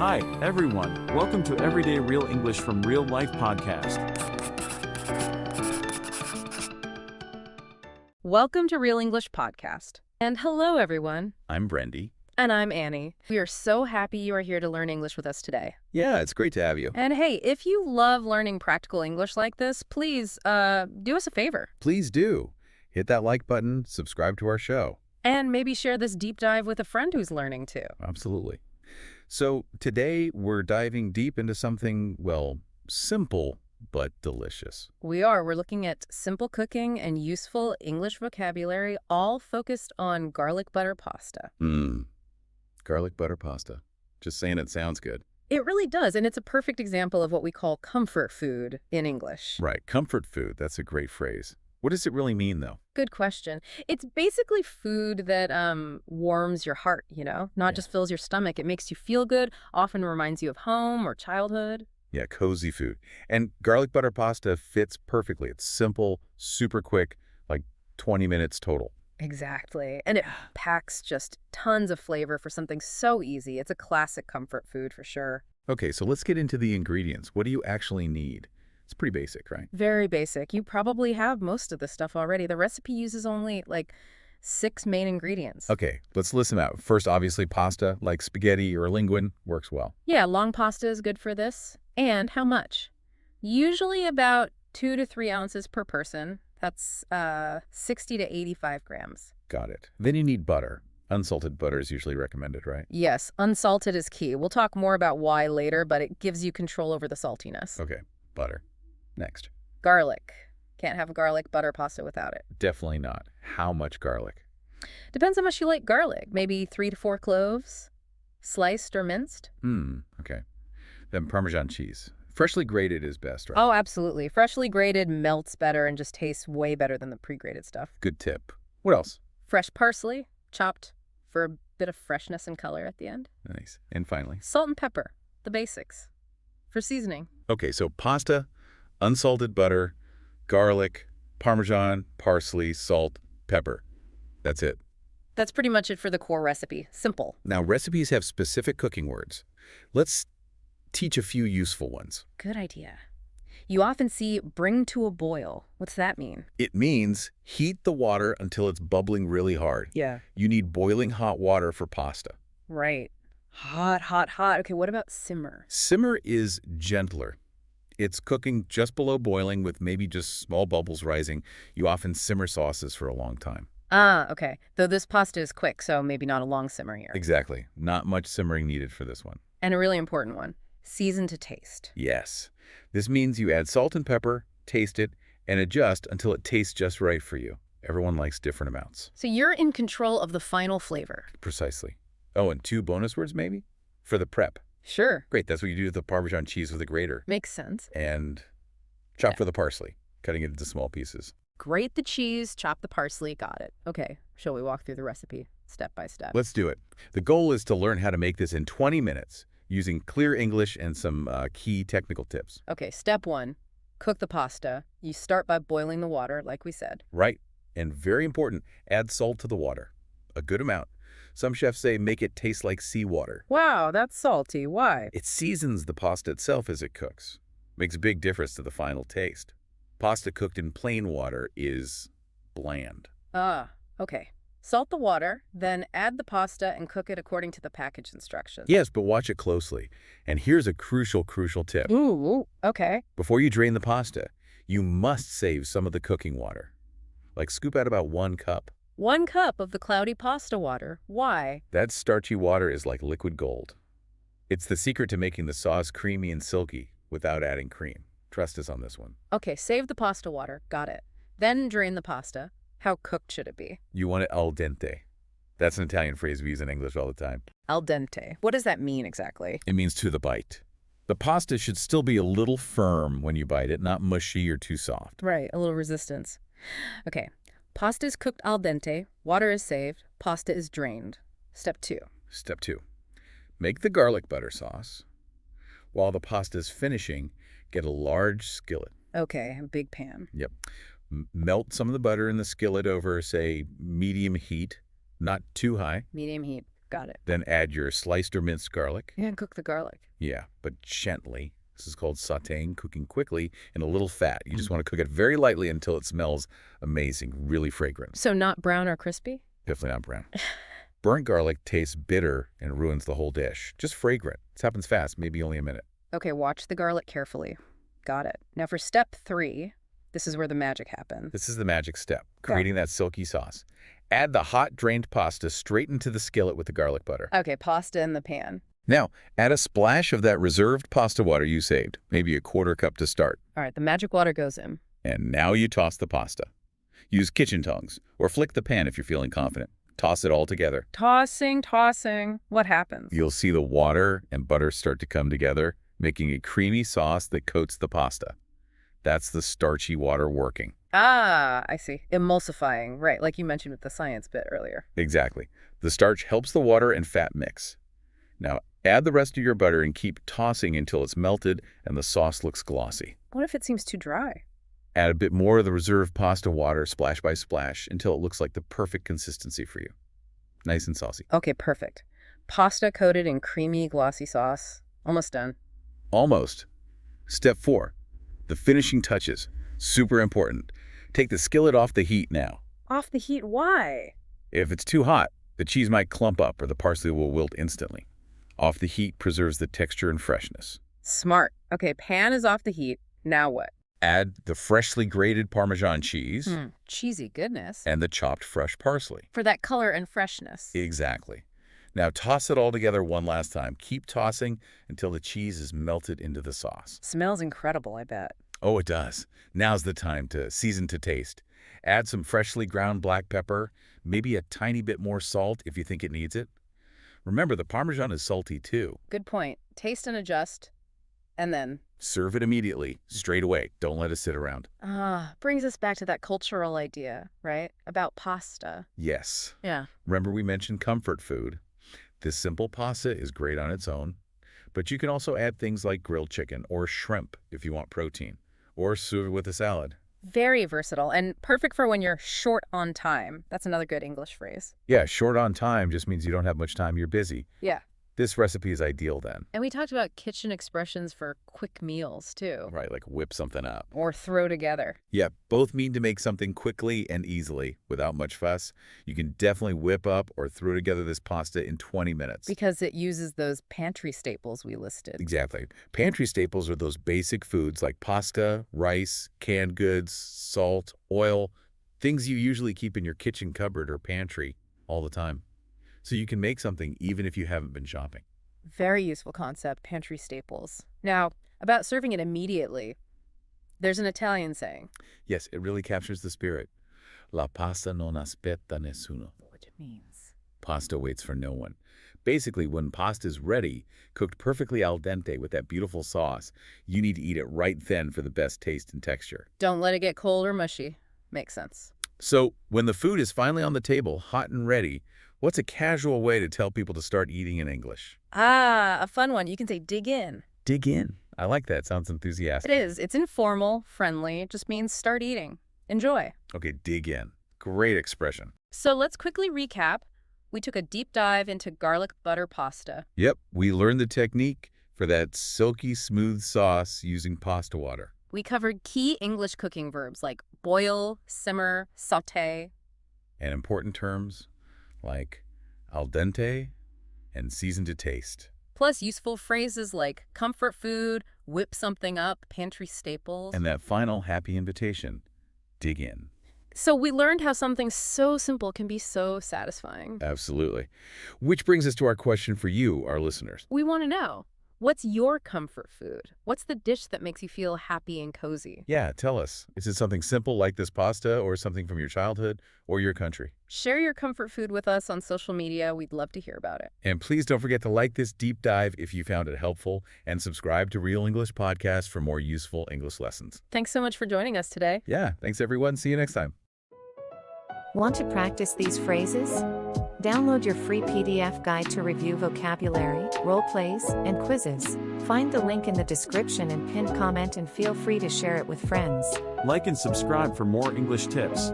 Hi, everyone. Welcome to Everyday Real English from Real Life podcast. Welcome to Real English Podcast. And hello, everyone. I'm Brendy. And I'm Annie. We are so happy you are here to learn English with us today. Yeah, it's great to have you. And hey, if you love learning practical English like this, please do us a favor. Please do. Hit that like button, subscribe to our show. And maybe share this deep dive with a friend who's learning too. Absolutely. So today we're diving deep into something, well, simple but delicious. We're looking at simple cooking and useful English vocabulary, all focused on garlic butter pasta. Garlic butter pasta. Just saying it sounds good. It really does, and it's a perfect example of what we call comfort food in English. Right. Comfort food. That's a great phrase. What does it really mean, though? Good question. It's basically food that warms your heart, not just fills your stomach. It makes you feel good, often reminds you of home or childhood. Yeah, cozy food. And garlic butter pasta fits perfectly. It's simple, super quick, like 20 minutes total. Exactly. And it packs just tons of flavor for something so easy. It's a classic comfort food for sure. Okay, so let's get into the ingredients. What do you actually need? It's pretty basic, right? Very basic. You probably have most of the stuff already. The recipe uses only 6 main ingredients. Okay, let's list them out. First, obviously, pasta, like spaghetti or linguine, works well. Yeah, long pasta is good for this. And how much? Usually about 2 to 3 ounces per person. That's 60 to 85 grams. Got it. Then you need butter. Unsalted butter is usually recommended, right? Yes, unsalted is key. We'll talk more about why later, but it gives you control over the saltiness. Okay, butter. Next. Garlic. Can't have a garlic butter pasta without it. Definitely not. How much garlic? Depends how much you like garlic. Maybe 3 to 4 cloves, sliced or minced. Okay. Then Parmesan cheese. Freshly grated is best, right? Oh, absolutely. Freshly grated melts better and just tastes way better than the pre-grated stuff. Good tip. What else? Fresh parsley, chopped for a bit of freshness and color at the end. Nice. And finally? Salt and pepper, the basics, for seasoning. Okay, so pasta, unsalted butter, garlic, Parmesan, parsley, salt, pepper. That's it. That's pretty much it for the core recipe. Simple. Now, recipes have specific cooking words. Let's teach a few useful ones. Good idea. You often see bring to a boil. What's that mean? It means heat the water until it's bubbling really hard. Yeah. You need boiling hot water for pasta. Right. Hot, hot, hot. Okay, what about simmer? Simmer is gentler. It's cooking just below boiling with maybe just small bubbles rising. You often simmer sauces for a long time. Ah, okay. Though this pasta is quick, so maybe not a long simmer here. Exactly. Not much simmering needed for this one. And a really important one. Season to taste. Yes. This means you add salt and pepper, taste it, and adjust until it tastes just right for you. Everyone likes different amounts. So you're in control of the final flavor. Precisely. Oh, and 2 bonus words maybe? For the prep. Sure. Great, that's what you do with the Parmesan cheese with a grater. Makes sense. And chop for the parsley, cutting it into small pieces. Grate the cheese, chop the parsley. Got it. Okay, shall we walk through the recipe step by step? Let's do it. The goal is to learn how to make this in 20 minutes using clear English and some key technical tips. Okay, step 1, cook the pasta. You start by boiling the water, like we said. Right. And very important, add salt to the water. A good amount. Some chefs say make it taste like seawater. Wow, that's salty. Why? It seasons the pasta itself as it cooks. Makes a big difference to the final taste. Pasta cooked in plain water is bland. Ah, okay. Salt the water, then add the pasta and cook it according to the package instructions. Yes, but watch it closely. And here's a crucial tip. Ooh, okay. Before you drain the pasta, you must save some of the cooking water. Like scoop out about 1 cup. 1 cup of the cloudy pasta water. Why? That starchy water is like liquid gold. It's the secret to making the sauce creamy and silky without adding cream. Trust us on this one. Okay, save the pasta water. Got it. Then drain the pasta. How cooked should it be? You want it al dente. That's an Italian phrase we use in English all the time. Al dente. What does that mean exactly? It means to the bite. The pasta should still be a little firm when you bite it, not mushy or too soft. Right, a little resistance. Okay, pasta is cooked al dente, water is saved, pasta is drained. Step 2. Step 2. Make the garlic butter sauce. While the pasta is finishing, get a large skillet. Okay, a big pan. Yep. Melt some of the butter in the skillet over, say, medium heat, not too high. Medium heat. got it. Then add your sliced or minced garlic. And cook the garlic. Yeah, but gently. This is called sautéing, cooking quickly in a little fat. You just want to cook it very lightly until it smells amazing, really fragrant. So not brown or crispy? Definitely not brown. Burnt garlic tastes bitter and ruins the whole dish. Just fragrant. This happens fast, maybe only a minute. Okay, watch the garlic carefully. Got it. Now for step 3, this is where the magic happens. This is the magic step, creating that silky sauce. Add the hot drained pasta straight into the skillet with the garlic butter. Okay, pasta in the pan. Now, add a splash of that reserved pasta water you saved, maybe a quarter cup to start. All right, the magic water goes in. And now you toss the pasta. Use kitchen tongs, or flick the pan if you're feeling confident. Toss it all together. Tossing. What happens? You'll see the water and butter start to come together, making a creamy sauce that coats the pasta. That's the starchy water working. Ah, I see. Emulsifying, right, like you mentioned with the science bit earlier. Exactly. The starch helps the water and fat mix. Now, add the rest of your butter and keep tossing until it's melted and the sauce looks glossy. What if it seems too dry? Add a bit more of the reserved pasta water, splash by splash, until it looks like the perfect consistency for you. Nice and saucy. Okay, perfect. Pasta coated in creamy, glossy sauce. Almost done. Almost. Step 4. The finishing touches. Super important. Take the skillet off the heat now. Off the heat, why? If it's too hot, the cheese might clump up or the parsley will wilt instantly. Off the heat preserves the texture and freshness. Smart. Okay, pan is off the heat. Now what? Add the freshly grated Parmesan cheese Cheesy goodness. and the chopped fresh parsley. For that color and freshness. Exactly. Now toss it all together one last time. Keep tossing until the cheese is melted into the sauce. Smells incredible, I bet. Oh, it does. Now's the time to season to taste. Add some freshly ground black pepper, maybe a tiny bit more salt if you think it needs it. Remember, the Parmesan is salty too. Good point. Taste and adjust. And then? Serve it immediately, straight away. Don't let it sit around. Brings us back to that cultural idea, right? About pasta. Yes. Yeah. Remember we mentioned comfort food. This simple pasta is great on its own, but you can also add things like grilled chicken or shrimp if you want protein, or serve it with a salad. Very versatile and perfect for when you're short on time. That's another good English phrase. Yeah, short on time just means you don't have much time, you're busy. Yeah. This recipe is ideal then. And we talked about kitchen expressions for quick meals, too. Right, like whip something up. Or throw together. Yeah, both mean to make something quickly and easily without much fuss. You can definitely whip up or throw together this pasta in 20 minutes. Because it uses those pantry staples we listed. Exactly. Pantry staples are those basic foods like pasta, rice, canned goods, salt, oil, things you usually keep in your kitchen cupboard or pantry all the time. So you can make something even if you haven't been shopping. Very useful concept, pantry staples. Now, about serving it immediately, there's an Italian saying. Yes, it really captures the spirit. La pasta non aspetta nessuno. Which means? Pasta waits for no one. Basically, when pasta is ready, cooked perfectly al dente with that beautiful sauce, you need to eat it right then for the best taste and texture. Don't let it get cold or mushy. Makes sense. So, when the food is finally on the table, hot and ready, what's a casual way to tell people to start eating in English? A fun one. You can say dig in. Dig in. I like that. Sounds enthusiastic. It is. It's informal, friendly. It just means start eating. Enjoy. Okay, dig in. Great expression. So let's quickly recap. We took a deep dive into garlic butter pasta. Yep, we learned the technique for that silky smooth sauce using pasta water. We covered key English cooking verbs like boil, simmer, sauté. And important terms like al dente and season to taste. Plus useful phrases like comfort food, whip something up, pantry staples. And that final happy invitation, dig in. So we learned how something so simple can be so satisfying. Absolutely. Which brings us to our question for you, our listeners. We want to know, what's your comfort food? What's the dish that makes you feel happy and cozy? Yeah, tell us. Is it something simple like this pasta or something from your childhood or your country? Share your comfort food with us on social media. We'd love to hear about it. And please don't forget to like this deep dive if you found it helpful and subscribe to Real English Podcast for more useful English lessons. Thanks so much for joining us today. Yeah, thanks everyone. See you next time. Want to practice these phrases? Download your free PDF guide to review vocabulary, role plays, and quizzes. Find the link in the description and pinned comment and feel free to share it with friends. Like and subscribe for more English tips.